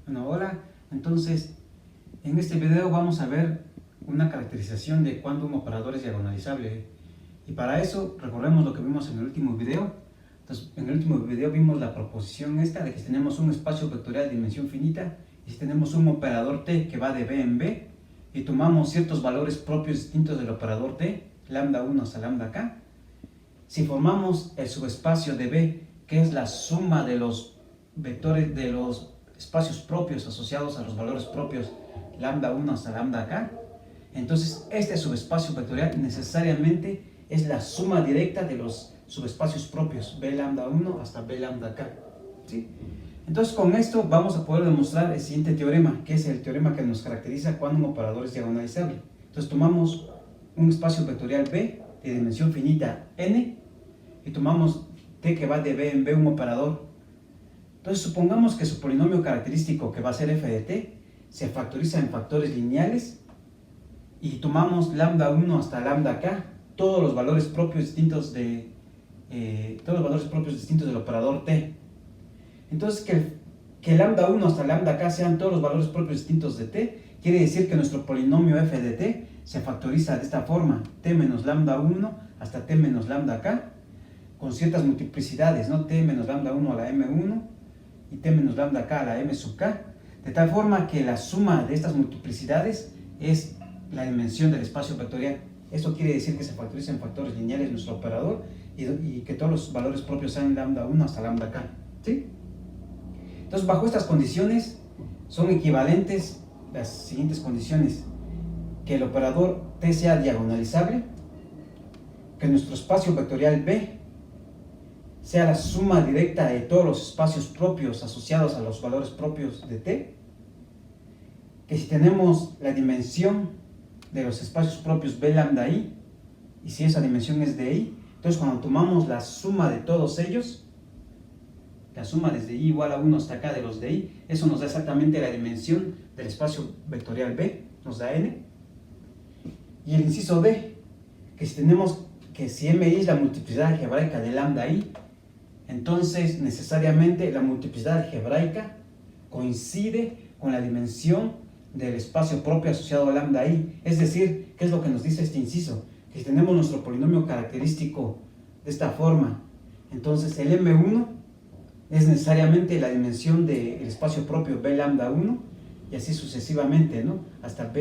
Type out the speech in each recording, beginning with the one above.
Bueno, hola. Entonces, en este video vamos a ver una caracterización de cuándo un operador es diagonalizable. Y para eso, recordemos lo que vimos en el último video. Entonces, en el último video vimos la proposición esta de que si tenemos un espacio vectorial de dimensión finita y si tenemos un operador t que va de b en b y tomamos ciertos valores propios distintos del operador t, lambda 1 hasta lambda k, si formamos el subespacio de b, que es la suma de los vectores de los espacios propios asociados a los valores propios lambda 1 hasta lambda k, entonces este subespacio vectorial necesariamente es la suma directa de los subespacios propios b lambda 1 hasta b lambda k, ¿sí? Entonces con esto vamos a poder demostrar el siguiente teorema, que es el teorema que nos caracteriza cuando un operador es diagonalizable. Entonces tomamos un espacio vectorial b de dimensión finita n y tomamos t que va de b en b un operador. Entonces supongamos que su polinomio característico, que va a ser f de t, se factoriza en factores lineales y tomamos lambda 1 hasta lambda k, todos los valores propios distintos del operador t. Entonces que lambda 1 hasta lambda k sean todos los valores propios distintos de t, quiere decir que nuestro polinomio f de t se factoriza de esta forma: t menos lambda 1 hasta t menos lambda k, con ciertas multiplicidades, ¿no? T menos lambda 1 a la m1 y t menos lambda k a la m sub k, de tal forma que la suma de estas multiplicidades es la dimensión del espacio vectorial. Esto quiere decir que se factoriza en factores lineales nuestro operador y que todos los valores propios sean lambda 1 hasta lambda k, ¿sí? Entonces, bajo estas condiciones son equivalentes las siguientes condiciones: que el operador t sea diagonalizable, que nuestro espacio vectorial b sea la suma directa de todos los espacios propios asociados a los valores propios de t, que si tenemos la dimensión de los espacios propios b lambda i, y si esa dimensión es de i, entonces cuando tomamos la suma de todos ellos, la suma desde i igual a 1 hasta acá de los de i, eso nos da exactamente la dimensión del espacio vectorial b, nos da n. Y el inciso d, que si tenemos que si mi es la multiplicidad algebraica de lambda i, entonces necesariamente la multiplicidad algebraica coincide con la dimensión del espacio propio asociado a lambda i. Es decir, ¿qué es lo que nos dice este inciso? Que si tenemos nuestro polinomio característico de esta forma, entonces el m1 es necesariamente la dimensión del espacio propio b lambda 1 y así sucesivamente, ¿no? Hasta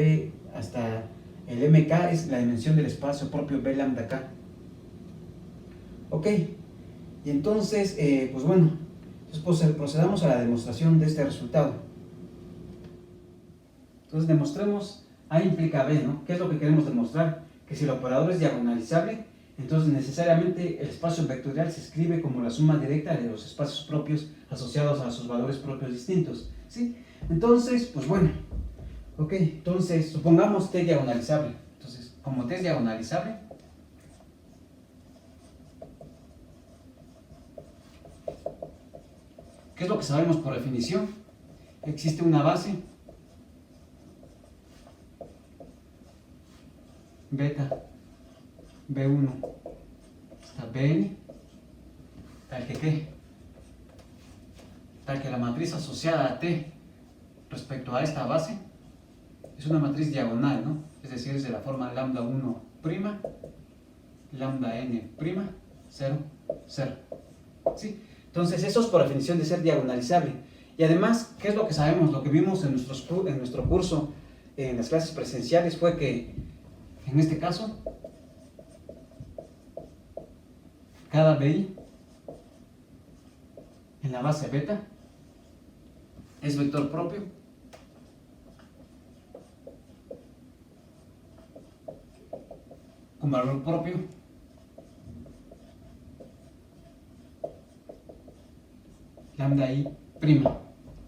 el mk es la dimensión del espacio propio b lambda k. Ok, y entonces, pues bueno, procedamos a la demostración de este resultado. Entonces demostremos A implica B, ¿no? ¿Qué es lo que queremos demostrar? Que si el operador es diagonalizable, entonces necesariamente el espacio vectorial se escribe como la suma directa de los espacios propios asociados a sus valores propios distintos, ¿sí? Entonces, pues bueno, ok, entonces supongamos t diagonalizable. Entonces, como t es diagonalizable, ¿qué es lo que sabemos por definición? Existe una base beta b1 hasta bn, tal que la matriz asociada a t respecto a esta base es una matriz diagonal, ¿no? Es decir, es de la forma lambda 1', lambda n', 0, 0, ¿sí? Entonces eso es por definición de ser diagonalizable. Y además, ¿qué es lo que sabemos? Lo que vimos en nuestro curso, en las clases presenciales, fue que en este caso cada bi en la base beta es vector propio con valor propio lambda i prima,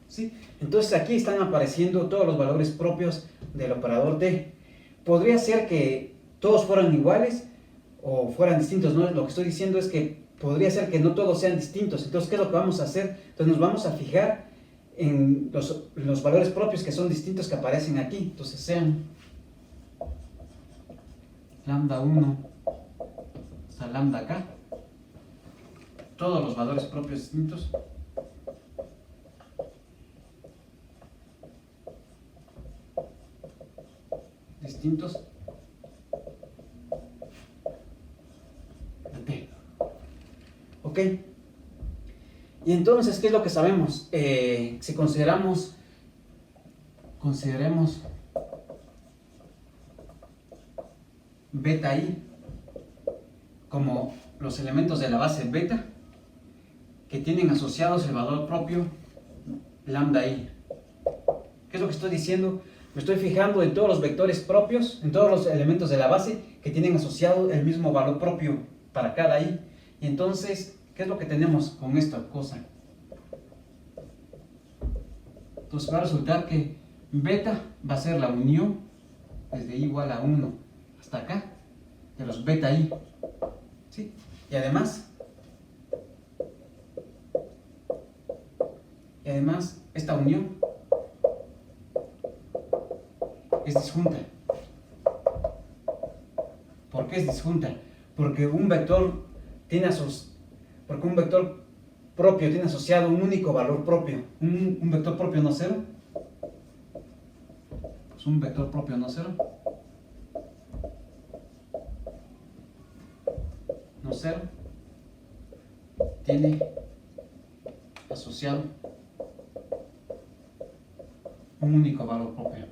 ¿sí? Entonces aquí están apareciendo todos los valores propios del operador t. Podría ser que todos fueran iguales o fueran distintos, ¿no? Lo que estoy diciendo es que podría ser que no todos sean distintos. Entonces, ¿qué es lo que vamos a hacer? Entonces nos vamos a fijar en los valores propios que son distintos que aparecen aquí. Entonces sean lambda 1 hasta lambda k, todos los valores propios distintos distintos de T. ¿Ok? Y entonces, ¿qué es lo que sabemos? Si consideremos beta i como los elementos de la base beta que tienen asociados el valor propio lambda i. ¿Qué es lo que estoy diciendo? Me estoy fijando en todos los vectores propios, en todos los elementos de la base que tienen asociado el mismo valor propio para cada i. Y entonces, ¿qué es lo que tenemos con esta cosa? Entonces va a resultar que beta va a ser la unión desde i igual a 1 hasta acá de los beta i. ¿Sí? Y además esta unión es disjunta. ¿Por qué es disjunta? Porque un vector propio tiene asociado un único valor propio. Un vector propio no cero. Pues un vector propio no cero. No cero. Tiene asociado un único valor propio.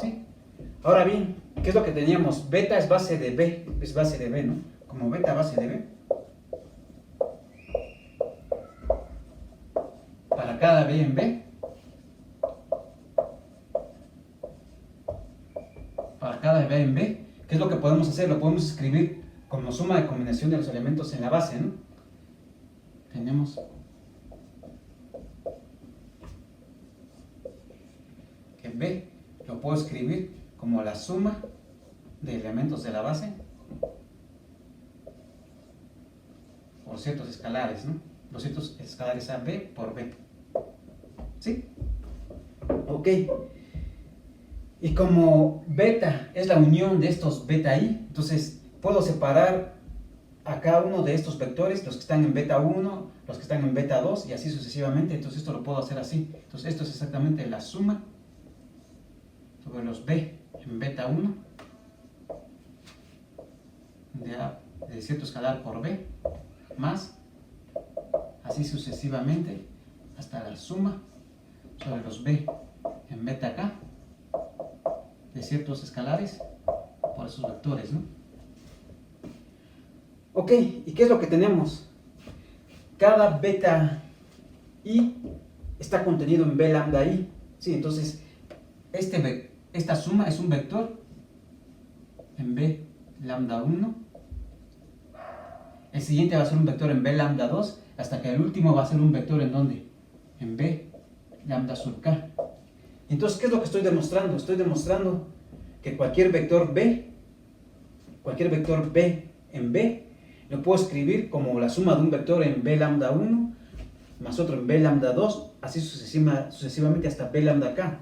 ¿Sí? Ahora bien, ¿qué es lo que teníamos? Beta es base de B, ¿no? Como beta base de B. Para cada B en B. Para cada B en B. ¿Qué es lo que podemos hacer? Lo podemos escribir como suma de combinación de los elementos en la base, ¿no? Tenemos que B lo puedo escribir como la suma de elementos de la base por ciertos escalares, ¿no? Los ciertos escalares a B por B. ¿Sí? Ok. Y como beta es la unión de estos beta i, entonces puedo separar a cada uno de estos vectores, los que están en beta 1, los que están en beta 2 y así sucesivamente. Entonces esto lo puedo hacer así. Entonces esto es exactamente la suma sobre los b en beta 1 de cierto escalar por b más así sucesivamente hasta la suma sobre los b en beta k de ciertos escalares por esos vectores, ¿no? Ok, ¿y qué es lo que tenemos? Cada beta i está contenido en b lambda i. Sí, entonces esta suma es un vector en b lambda 1. El siguiente va a ser un vector en b lambda 2, hasta que el último va a ser un vector en ¿dónde? En b lambda sub k. Entonces, ¿qué es lo que estoy demostrando? Estoy demostrando que cualquier vector b en b, lo puedo escribir como la suma de un vector en b lambda 1 más otro en b lambda 2, así sucesivamente hasta b lambda k.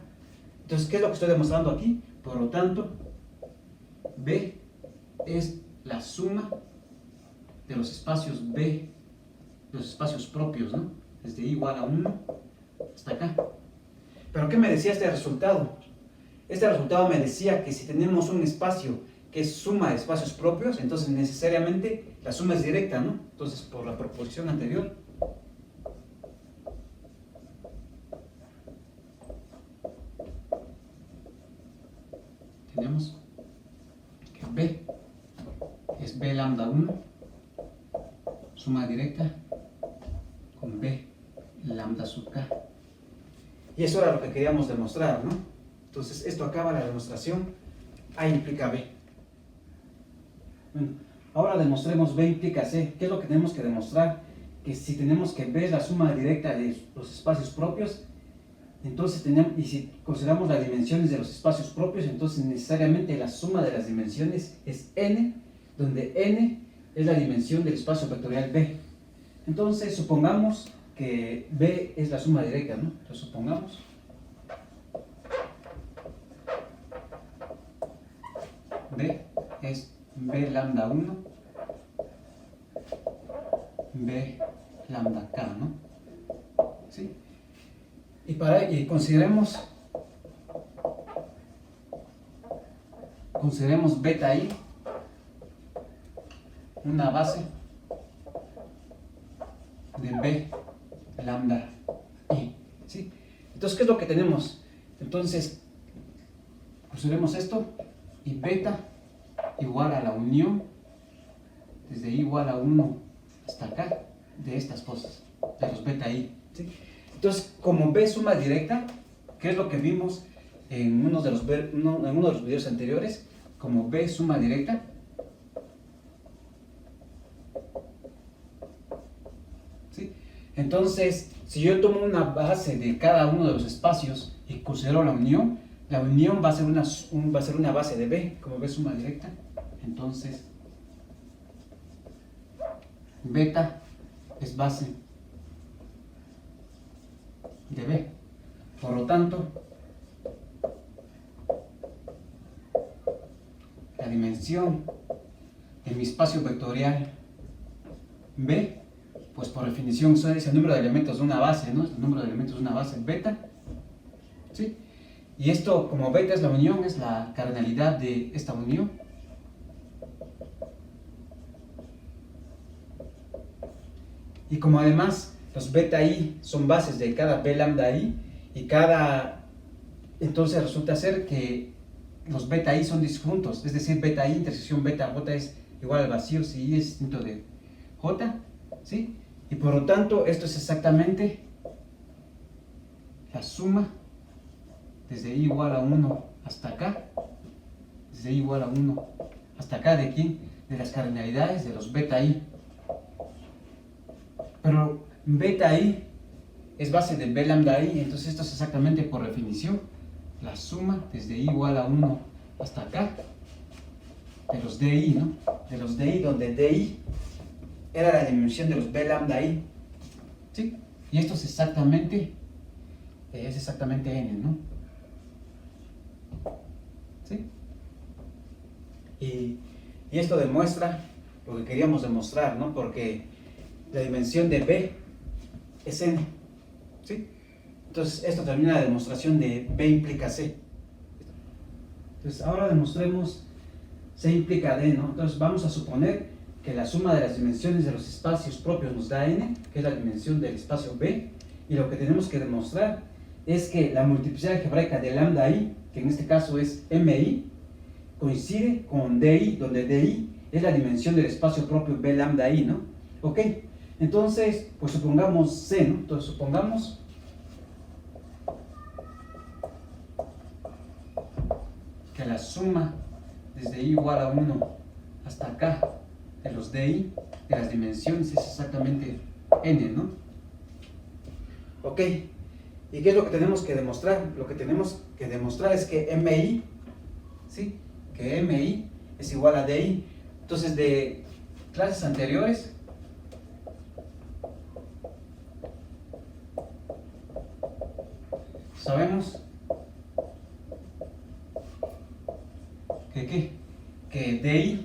Entonces, ¿qué es lo que estoy demostrando aquí? Por lo tanto, b es la suma de los espacios b, los espacios propios, ¿no? Desde i igual a 1 hasta acá. ¿Pero qué me decía este resultado? Este resultado me decía que si tenemos un espacio que es suma de espacios propios, entonces necesariamente la suma es directa, ¿no? Entonces, por la proposición anterior, tenemos que b es b lambda 1, suma directa con b lambda sub k. Y eso era lo que queríamos demostrar, ¿no? Entonces, esto acaba la demostración. A implica B. Bueno, ahora demostremos B implica C. ¿Qué es lo que tenemos que demostrar? Que si tenemos que B es la suma directa de los espacios propios, entonces y si consideramos las dimensiones de los espacios propios, entonces necesariamente la suma de las dimensiones es n, donde n es la dimensión del espacio vectorial B. Entonces, supongamos que B es la suma directa, ¿no? Entonces, supongamos B es B lambda 1, B lambda k, ¿no? ¿Sí? Y consideremos beta i una base de b lambda i, ¿sí? Entonces, ¿qué es lo que tenemos? Entonces, consideremos esto, y beta igual a la unión desde i igual a 1 hasta acá de estas cosas, de los beta i, ¿sí? Entonces, como b suma directa, ¿qué es lo que vimos en uno de los videos anteriores? Como b suma directa, ¿sí? Entonces, si yo tomo una base de cada uno de los espacios y considero la unión va a ser una base de b, como b suma directa. Entonces, beta es base de b. Por lo tanto, la dimensión de mi espacio vectorial b, pues por definición es el número de elementos de una base, ¿no? El número de elementos de una base beta, ¿sí? Y esto, como beta es la unión, es la cardinalidad de esta unión. Y como además los beta i son bases de cada b lambda i, entonces resulta ser que los beta i son disjuntos, es decir, beta i intersección beta j es igual al vacío si i es distinto de j, ¿sí? Y por lo tanto, esto es exactamente la suma desde i igual a 1 hasta acá, desde i igual a 1 hasta acá, ¿de quién? De las cardinalidades de los beta i. Pero beta i es base de b lambda i, entonces esto es exactamente por definición la suma desde i igual a 1 hasta acá de los di, ¿no? De los di, donde di era la dimensión de los b lambda i, ¿sí? Y esto es exactamente n, ¿no? ¿Sí? Y esto demuestra lo que queríamos demostrar, ¿no? Porque la dimensión de b es n, ¿sí? Entonces, esto termina la demostración de b implica c. Entonces, ahora demostremos c implica d, ¿no? Entonces, vamos a suponer que la suma de las dimensiones de los espacios propios nos da n, que es la dimensión del espacio b, y lo que tenemos que demostrar es que la multiplicidad algebraica de lambda i, que en este caso es mi, coincide con di, donde di es la dimensión del espacio propio b lambda i, ¿no? Ok, entonces, pues supongamos c, ¿no? Entonces, supongamos que la suma desde i igual a 1 hasta acá de los di, de las dimensiones, es exactamente n, ¿no? Ok, ¿y qué es lo que tenemos que demostrar? Lo que tenemos que demostrar es que mi, ¿sí? Que mi es igual a di. Entonces, de clases anteriores, sabemos que di,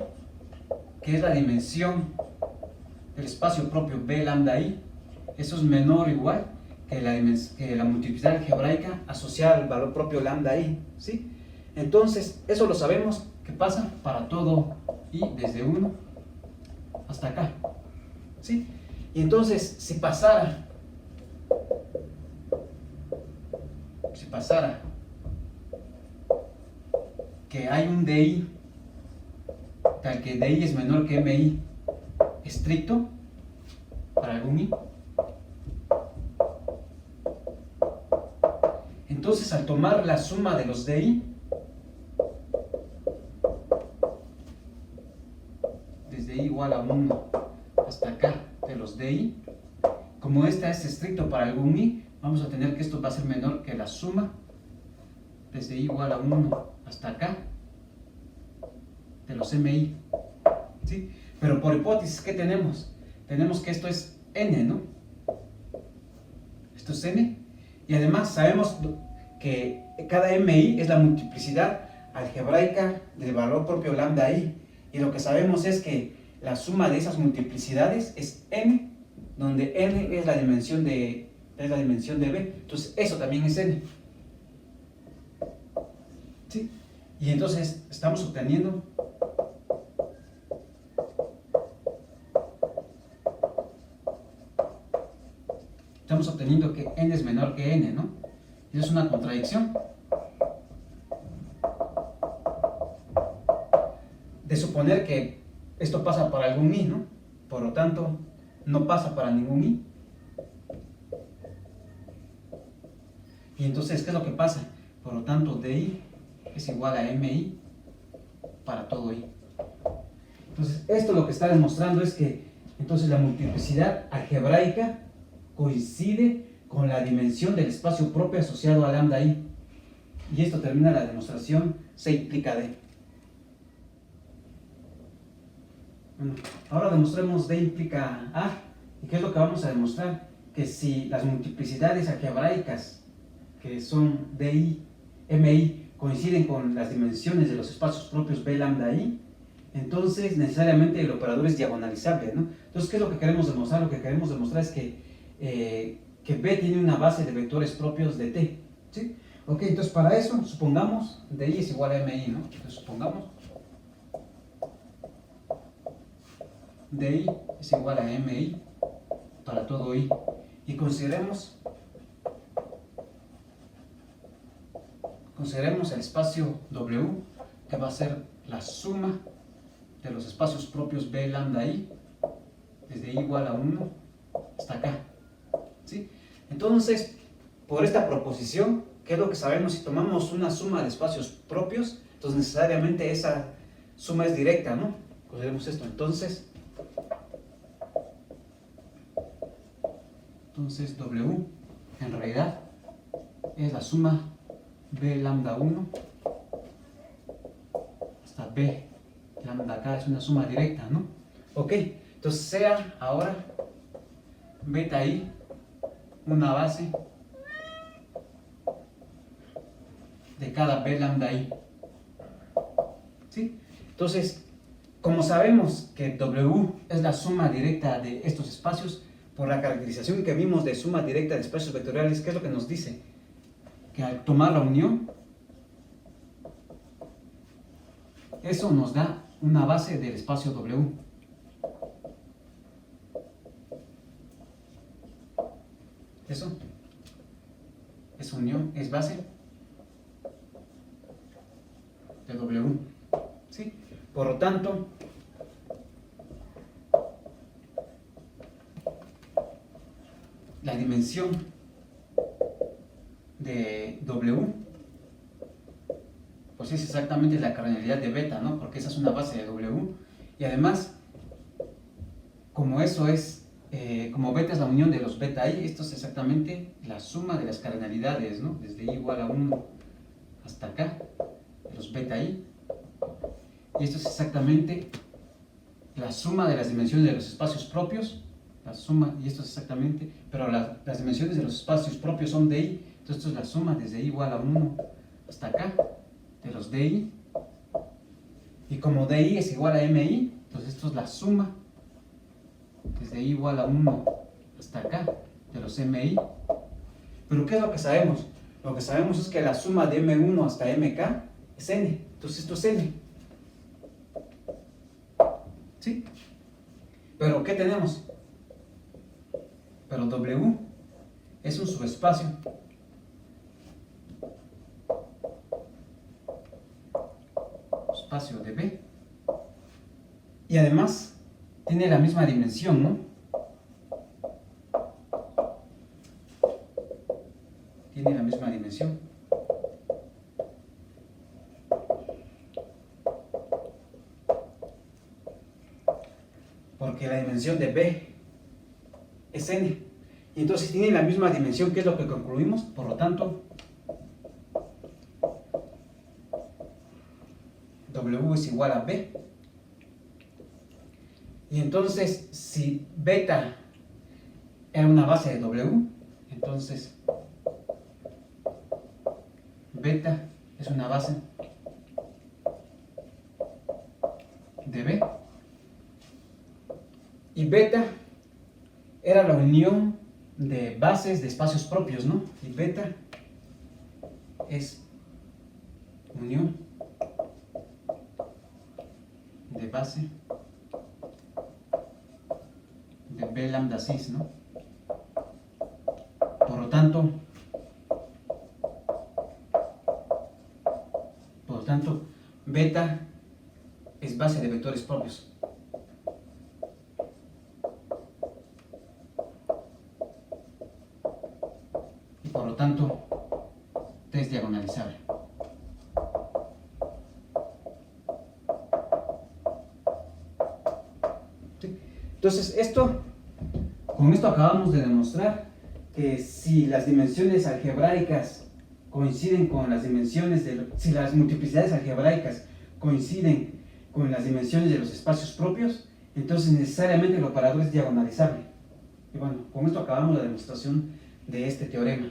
que es la dimensión del espacio propio b lambda i, eso es menor o igual que la multiplicidad algebraica asociada al valor propio lambda i, ¿sí? Entonces, eso lo sabemos que pasa para todo i desde 1 hasta acá, ¿sí? Y entonces, si pasara que hay un di tal que di es menor que mi estricto para algún i, entonces al tomar la suma de los di desde i igual a 1 hasta acá de los di, como esta es estricto para algún i, vamos a tener que esto va a ser menor que la suma desde i igual a 1 hasta acá de los mi, ¿sí? Pero por hipótesis, ¿qué tenemos? Tenemos que esto es n, ¿no? Esto es n, y además sabemos que cada mi es la multiplicidad algebraica del valor propio lambda i, y lo que sabemos es que la suma de esas multiplicidades es n, donde n es la dimensión de es la dimensión de B, entonces eso también es N. ¿Sí? Y entonces estamos obteniendo que N es menor que N, ¿no? Y eso es una contradicción. De suponer que esto pasa para algún I, ¿no? Por lo tanto, no pasa para ningún I. Y entonces, ¿qué es lo que pasa? Por lo tanto, DI es igual a MI para todo I. Entonces, esto lo que está demostrando es que entonces la multiplicidad algebraica coincide con la dimensión del espacio propio asociado a lambda I. Y esto termina la demostración C implica D. Bueno, ahora demostremos D implica A. ¿Y qué es lo que vamos a demostrar? Que si las multiplicidades algebraicas, que son DI, MI, coinciden con las dimensiones de los espacios propios B lambda I, entonces necesariamente el operador es diagonalizable, ¿no? Entonces, ¿qué es lo que queremos demostrar? Lo que queremos demostrar es que B tiene una base de vectores propios de T, ¿sí? Ok, entonces para eso, supongamos DI es igual a MI, ¿no? Entonces supongamos DI es igual a MI para todo I. Y consideremos el espacio W, que va a ser la suma de los espacios propios B lambda I, desde I igual a 1 hasta acá, ¿sí? Entonces, por esta proposición, ¿qué es lo que sabemos? Si tomamos una suma de espacios propios, entonces necesariamente esa suma es directa, ¿no? Consideremos esto. Entonces W en realidad es la suma B lambda 1 hasta B lambda acá, es una suma directa, ¿no? Ok, entonces sea ahora beta I una base de cada B lambda I, ¿sí? Entonces, como sabemos que W es la suma directa de estos espacios, por la caracterización que vimos de suma directa de espacios vectoriales, ¿qué es lo que nos dice? Que al tomar la unión, eso nos da una base del espacio W. Eso es unión, es base de W, ¿sí? Por lo tanto, la dimensión de W pues es exactamente la cardinalidad de beta, ¿no? Porque esa es una base de W. Y además, como eso es, como beta es la unión de los beta I, esto es exactamente la suma de las cardinalidades, ¿no? Desde I igual a 1 hasta acá, de los beta I. Y esto es exactamente la suma de las dimensiones de los espacios propios, la suma, y esto es exactamente, pero las dimensiones de los espacios propios son DI, entonces esto es la suma desde I igual a 1 hasta acá, de los DI, y como DI es igual a MI, entonces esto es la suma desde I igual a 1 hasta acá, de los MI. Pero ¿qué es lo que sabemos? Lo que sabemos es que la suma de M1 hasta MK es N, entonces esto es N, ¿sí? Pero ¿qué tenemos? Pero W es un subespacio de B, y además tiene la misma dimensión, ¿no? Tiene la misma dimensión. Porque la dimensión de B es N. Y entonces tiene la misma dimensión, que es lo que concluimos. Por lo tanto, W es igual a B. Y entonces, si beta era una base de W, entonces beta es una base de B. Y beta era la unión de bases de espacios propios, ¿no? Y beta es unión de base de B lambda cis, ¿no? Por lo tanto, beta es base de vectores propios. Y por lo tanto, T es diagonalizable. ¿Sí? Entonces, con esto acabamos de demostrar que si las dimensiones algebraicas coinciden con las dimensiones si las multiplicidades algebraicas coinciden con las dimensiones de los espacios propios, entonces necesariamente el operador es diagonalizable. Y bueno, con esto acabamos la demostración de este teorema.